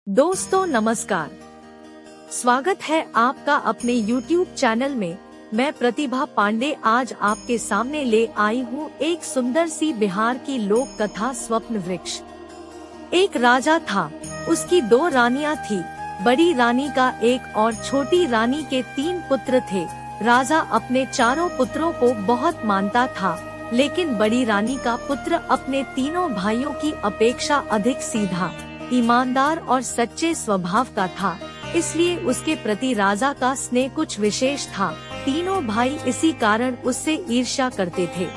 दोस्तों नमस्कार। स्वागत है आपका अपने YouTube चैनल में। मैं प्रतिभा पांडे आज आपके सामने ले आई हूँ एक सुंदर सी बिहार की लोक कथा स्वप्न वृक्ष। एक राजा था, उसकी 2 रानियां थी। बड़ी रानी का एक और छोटी रानी के 3 पुत्र थे। राजा अपने चारों पुत्रों को बहुत मानता था, लेकिन बड़ी रानी का पुत्र अपने तीनों भाइयों की अपेक्षा अधिक सीधा, ईमानदार और सच्चे स्वभाव का था, इसलिए उसके प्रति राजा का स्नेह कुछ विशेष था। तीनों भाई इसी कारण उससे ईर्ष्या करते थे।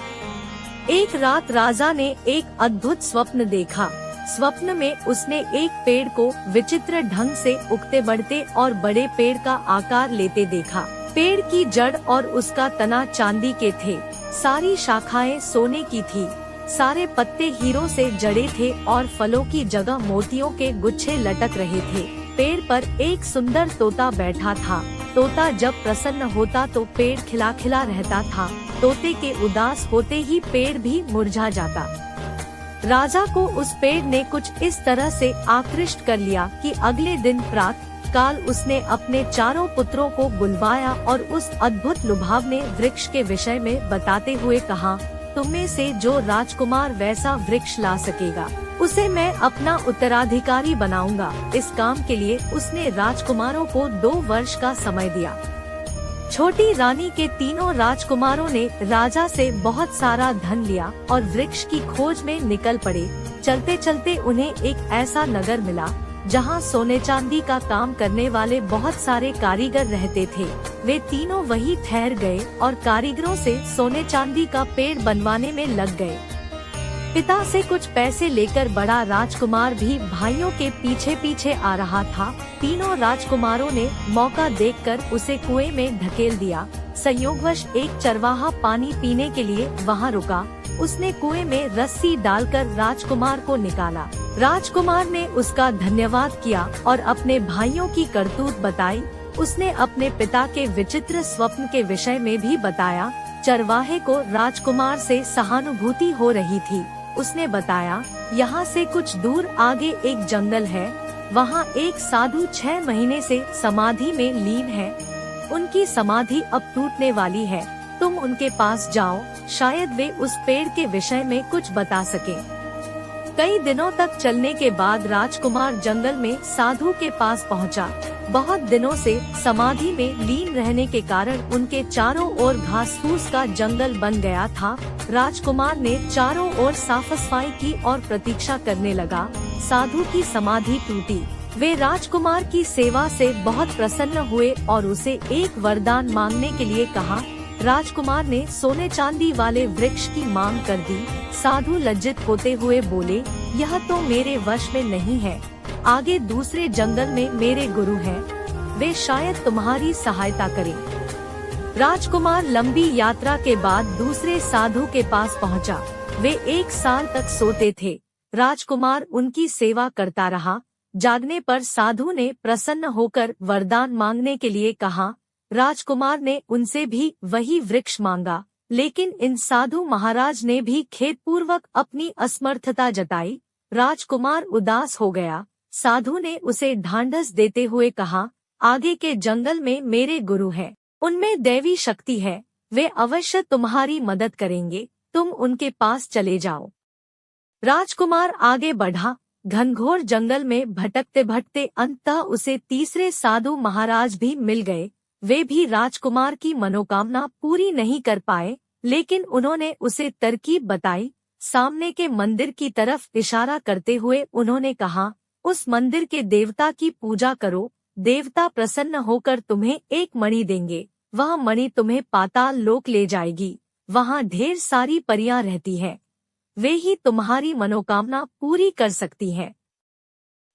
एक रात राजा ने एक अद्भुत स्वप्न देखा। स्वप्न में उसने एक पेड़ को विचित्र ढंग से उगते बढ़ते और बड़े पेड़ का आकार लेते देखा। पेड़ की जड़ और उसका तना चांदी के थे, सारी शाखाएं सोने की थी, सारे पत्ते हीरों से जड़े थे और फलों की जगह मोतियों के गुच्छे लटक रहे थे। पेड़ पर एक सुंदर तोता बैठा था। तोता जब प्रसन्न होता तो पेड़ खिला खिला रहता था। तोते के उदास होते ही पेड़ भी मुरझा जाता। राजा को उस पेड़ ने कुछ इस तरह से आकृष्ट कर लिया कि अगले दिन प्रातः काल उसने अपने चारों पुत्रों को बुलवाया और उस अद्भुत लुभावने वृक्ष के विषय में बताते हुए कहा, तुम्हें से जो राजकुमार वैसा वृक्ष ला सकेगा, उसे मैं अपना उत्तराधिकारी बनाऊंगा। इस काम के लिए उसने राजकुमारों को 2 वर्ष का समय दिया। छोटी रानी के तीनों राजकुमारों ने राजा से बहुत सारा धन लिया और वृक्ष की खोज में निकल पड़े। चलते चलते उन्हें एक ऐसा नगर मिला जहां सोने चांदी का काम करने वाले बहुत सारे कारीगर रहते थे। वे तीनों वहीं ठहर गए और कारीगरों से सोने चांदी का पेड़ बनवाने में लग गए। पिता से कुछ पैसे लेकर बड़ा राजकुमार भी भाइयों के पीछे पीछे आ रहा था। तीनों राजकुमारों ने मौका देखकर उसे कुएं में धकेल दिया। संयोगवश एक चरवाहा पानी पीने के लिए वहां रुका। उसने कुएं में रस्सी डालकर राजकुमार को निकाला। राजकुमार ने उसका धन्यवाद किया और अपने भाइयों की करतूत बताई। उसने अपने पिता के विचित्र स्वप्न के विषय में भी बताया। चरवाहे को राजकुमार से सहानुभूति हो रही थी। उसने बताया, यहाँ से कुछ दूर आगे एक जंगल है, वहाँ एक साधु 6 महीने से समाधि में लीन है। उनकी समाधि अब टूटने वाली है। तुम उनके पास जाओ, शायद वे उस पेड़ के विषय में कुछ बता सकें। कई दिनों तक चलने के बाद राजकुमार जंगल में साधु के पास पहुंचा। बहुत दिनों से समाधि में लीन रहने के कारण उनके चारों ओर घास फूस का जंगल बन गया था। राजकुमार ने चारों ओर साफ सफाई की और प्रतीक्षा करने लगा। साधु की समाधि टूटी। वे राजकुमार की सेवा से बहुत प्रसन्न हुए और उसे एक वरदान मांगने के लिए कहा। राजकुमार ने सोने चांदी वाले वृक्ष की मांग कर दी। साधु लज्जित होते हुए बोले, यह तो मेरे वश में नहीं है। आगे दूसरे जंगल में मेरे गुरु हैं, वे शायद तुम्हारी सहायता करें। राजकुमार लंबी यात्रा के बाद दूसरे साधु के पास पहुंचा। वे 1 साल तक सोते थे। राजकुमार उनकी सेवा करता रहा। जागने पर साधु ने प्रसन्न होकर वरदान मांगने के लिए कहा। राजकुमार ने उनसे भी वही वृक्ष मांगा, लेकिन इन साधु महाराज ने भी खेदपूर्वक अपनी असमर्थता जताई। राजकुमार उदास हो गया। साधु ने उसे ढांढस देते हुए कहा, आगे के जंगल में मेरे गुरु हैं, उनमें दैवी शक्ति है, वे अवश्य तुम्हारी मदद करेंगे, तुम उनके पास चले जाओ। राजकुमार आगे बढ़ा। घनघोर जंगल में भटकते भटकते अंततः उसे तीसरे साधु महाराज भी मिल गए। वे भी राजकुमार की मनोकामना पूरी नहीं कर पाए, लेकिन उन्होंने उसे तरकीब बताई। सामने के मंदिर की तरफ इशारा करते हुए उन्होंने कहा, उस मंदिर के देवता की पूजा करो, देवता प्रसन्न होकर तुम्हें एक मणि देंगे। वह मणि तुम्हें पाताल लोक ले जाएगी। वहाँ ढेर सारी परियां रहती है, वे ही तुम्हारी मनोकामना पूरी कर सकती हैं।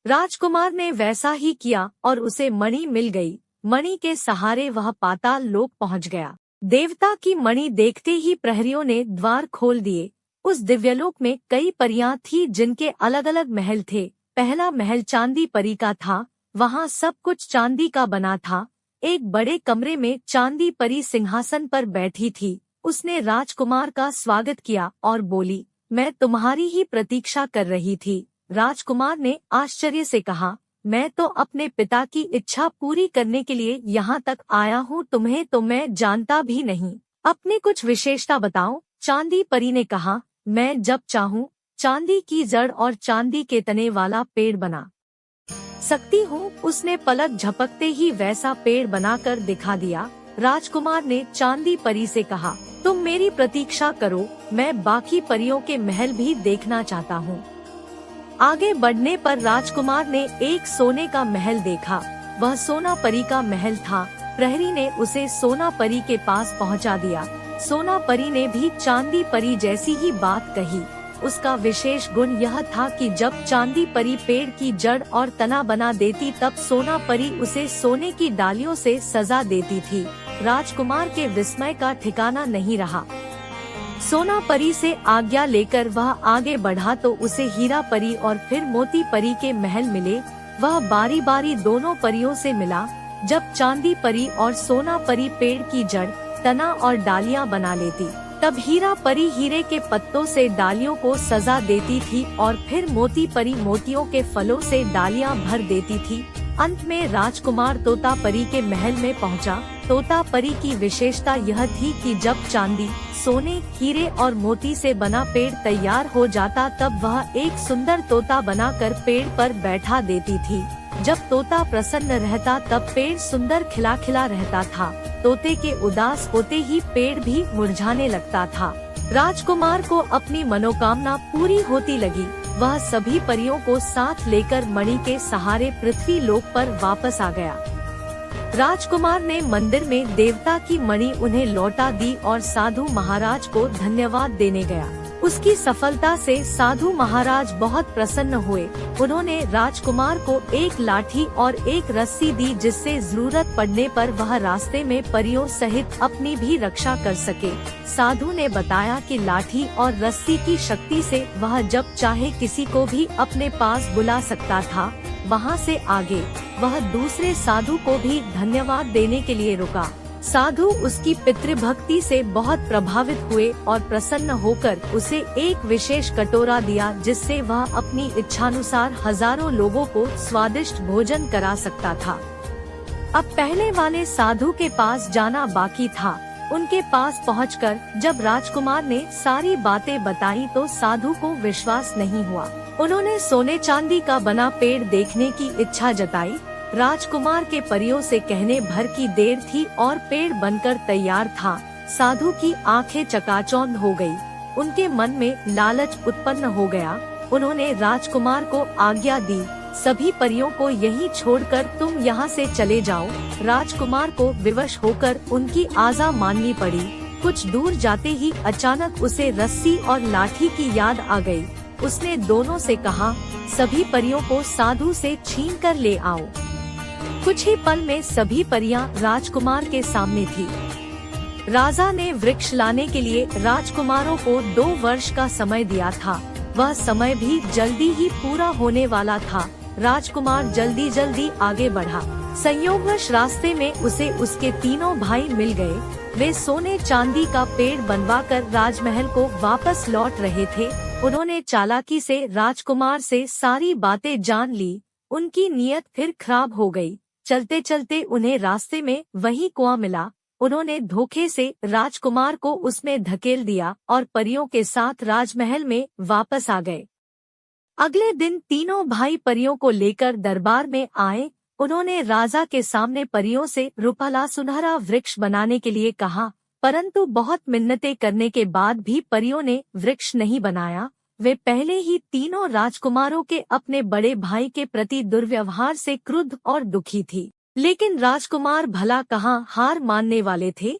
राजकुमार ने वैसा ही किया और उसे मणि मिल गई। मणि के सहारे वह पाताल लोक पहुंच गया। देवता की मणि देखते ही प्रहरियों ने द्वार खोल दिए। उस दिव्यलोक में कई परियां थी जिनके अलग अलग महल थे। पहला महल चांदी परी का था, वहाँ सब कुछ चांदी का बना था। एक बड़े कमरे में चांदी परी सिंहासन पर बैठी थी। उसने राजकुमार का स्वागत किया और बोली, मैं तुम्हारी ही प्रतीक्षा कर रही थी। राजकुमार ने आश्चर्य से कहा, मैं तो अपने पिता की इच्छा पूरी करने के लिए यहाँ तक आया हूँ, तुम्हें तो मैं जानता भी नहीं। अपनी कुछ विशेषता बताओ। चांदी परी ने कहा, मैं जब चाहूँ चांदी की जड़ और चांदी के तने वाला पेड़ बना सकती हूँ। उसने पलक झपकते ही वैसा पेड़ बनाकर दिखा दिया। राजकुमार ने चांदी परी से कहा, तुम मेरी प्रतीक्षा करो, मैं बाकी परियों के महल भी देखना चाहता हूँ। आगे बढ़ने पर राजकुमार ने एक सोने का महल देखा। वह सोना परी का महल था। प्रहरी ने उसे सोना परी के पास पहुँचा दिया। सोना परी ने भी चांदी परी जैसी ही बात कही। उसका विशेष गुण यह था कि जब चांदी परी पेड़ की जड़ और तना बना देती तब सोना परी उसे सोने की डालियों से सजा देती थी। राजकुमार के विस्मय का ठिकाना नहीं रहा। सोना परी से आज्ञा लेकर वह आगे बढ़ा तो उसे हीरा परी और फिर मोती परी के महल मिले। वह बारी बारी दोनों परियों से मिला। जब चांदी परी और सोना परी पेड़ की जड़, तना और डालियां बना लेती, तब हीरा परी हीरे के पत्तों से डालियों को सजा देती थी और फिर मोती परी मोतियों के फलों से डालियां भर देती थी। अंत में राजकुमार तोता परी के महल में पहुंचा। तोता परी की विशेषता यह थी कि जब चांदी, सोने, हीरे और मोती से बना पेड़ तैयार हो जाता तब वह एक सुंदर तोता बनाकर पेड़ पर बैठा देती थी। जब तोता प्रसन्न रहता तब पेड़ सुंदर खिला खिला रहता था। तोते के उदास होते ही पेड़ भी मुरझाने लगता था। राजकुमार को अपनी मनोकामना पूरी होती लगी। वह सभी परियों को साथ लेकर मणि के सहारे पृथ्वी लोक पर वापस आ गया। राजकुमार ने मंदिर में देवता की मणि उन्हें लौटा दी और साधु महाराज को धन्यवाद देने गया। उसकी सफलता से साधु महाराज बहुत प्रसन्न हुए। उन्होंने राजकुमार को एक लाठी और एक रस्सी दी जिससे जरूरत पड़ने पर वह रास्ते में परियों सहित अपनी भी रक्षा कर सके। साधु ने बताया कि लाठी और रस्सी की शक्ति से वह जब चाहे किसी को भी अपने पास बुला सकता था। वहाँ से आगे वह दूसरे साधु को भी धन्यवाद देने के लिए रुका। साधु उसकी पितृभक्ति से बहुत प्रभावित हुए और प्रसन्न होकर उसे एक विशेष कटोरा दिया जिससे वह अपनी इच्छानुसार हजारों लोगों को स्वादिष्ट भोजन करा सकता था। अब पहले वाले साधु के पास जाना बाकी था। उनके पास पहुंचकर जब राजकुमार ने सारी बातें बताई तो साधु को विश्वास नहीं हुआ। उन्होंने सोने चांदी का बना पेड़ देखने की इच्छा जताई। राजकुमार के परियों से कहने भर की देर थी और पेड़ बनकर तैयार था। साधु की आंखें चकाचौंध हो गई। उनके मन में लालच उत्पन्न हो गया। उन्होंने राजकुमार को आज्ञा दी, सभी परियों को यहीं छोड़कर तुम यहाँ से चले जाओ। राजकुमार को विवश होकर उनकी आज्ञा माननी पड़ी। कुछ दूर जाते ही अचानक उसे रस्सी और लाठी की याद आ गई। उसने दोनों से कहा, सभी परियों को साधु से छीन कर ले आओ। कुछ ही पल में सभी परियां राजकुमार के सामने थी। राजा ने वृक्ष लाने के लिए राजकुमारों को 2 वर्ष का समय दिया था। वह समय भी जल्दी ही पूरा होने वाला था। राजकुमार जल्दी जल्दी आगे बढ़ा। संयोगवश रास्ते में उसे उसके तीनों भाई मिल गए। वे सोने चांदी का पेड़ बनवाकर राजमहल को वापस लौट रहे थे। उन्होंने चालाकी से राजकुमार से सारी बातें जान ली। उनकी नीयत फिर खराब हो गई। चलते चलते उन्हें रास्ते में वही कुआं मिला। उन्होंने धोखे से राजकुमार को उसमें धकेल दिया और परियों के साथ राजमहल में वापस आ गए। अगले दिन तीनों भाई परियों को लेकर दरबार में आए। उन्होंने राजा के सामने परियों से रुपाला सुनहरा वृक्ष बनाने के लिए कहा, परंतु बहुत मिन्नतें करने के बाद भी परियों ने वृक्ष नहीं बनाया। वे पहले ही तीनों राजकुमारों के अपने बड़े भाई के प्रति दुर्व्यवहार से क्रुद्ध और दुखी थी। लेकिन राजकुमार भला कहाँ हार मानने वाले थे।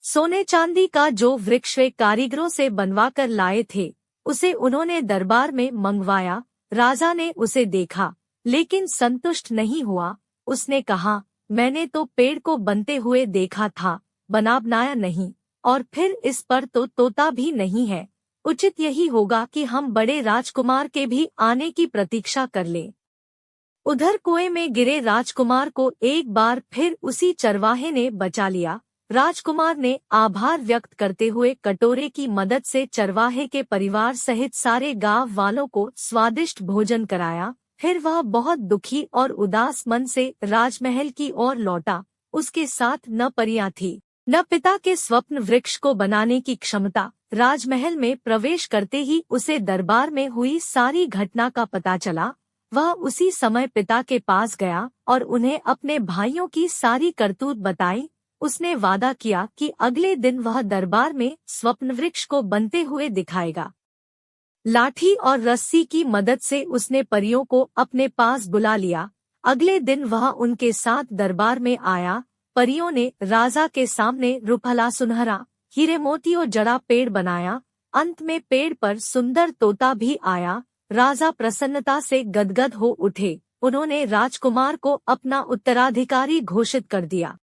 सोने चांदी का जो वृक्ष वे कारीगरों से बनवा कर लाए थे, उसे उन्होंने दरबार में मंगवाया। राजा ने उसे देखा लेकिन संतुष्ट नहीं हुआ। उसने कहा, मैंने तो पेड़ को बनते हुए देखा था, बनाया नहीं, और फिर इस पर तो तोता भी नहीं है। उचित यही होगा कि हम बड़े राजकुमार के भी आने की प्रतीक्षा कर लें। उधर कुएं में गिरे राजकुमार को एक बार फिर उसी चरवाहे ने बचा लिया। राजकुमार ने आभार व्यक्त करते हुए कटोरे की मदद से चरवाहे के परिवार सहित सारे गांव वालों को स्वादिष्ट भोजन कराया। फिर वह बहुत दुखी और उदास मन से राजमहल की ओर लौटा। उसके साथ न परियां थी, न पिता के स्वप्न वृक्ष को बनाने की क्षमता। राजमहल में प्रवेश करते ही उसे दरबार में हुई सारी घटना का पता चला। वह उसी समय पिता के पास गया और उन्हें अपने भाइयों की सारी करतूत बताई। उसने वादा किया कि अगले दिन वह दरबार में स्वप्न वृक्ष को बनते हुए दिखाएगा। लाठी और रस्सी की मदद से उसने परियों को अपने पास बुला लिया। अगले दिन वह उनके साथ दरबार में आया। परियों ने राजा के सामने रुपहला सुनहरा हीरे मोतियों जड़ा पेड़ बनाया। अंत में पेड़ पर सुंदर तोता भी आया। राजा प्रसन्नता से गदगद हो उठे। उन्होंने राजकुमार को अपना उत्तराधिकारी घोषित कर दिया।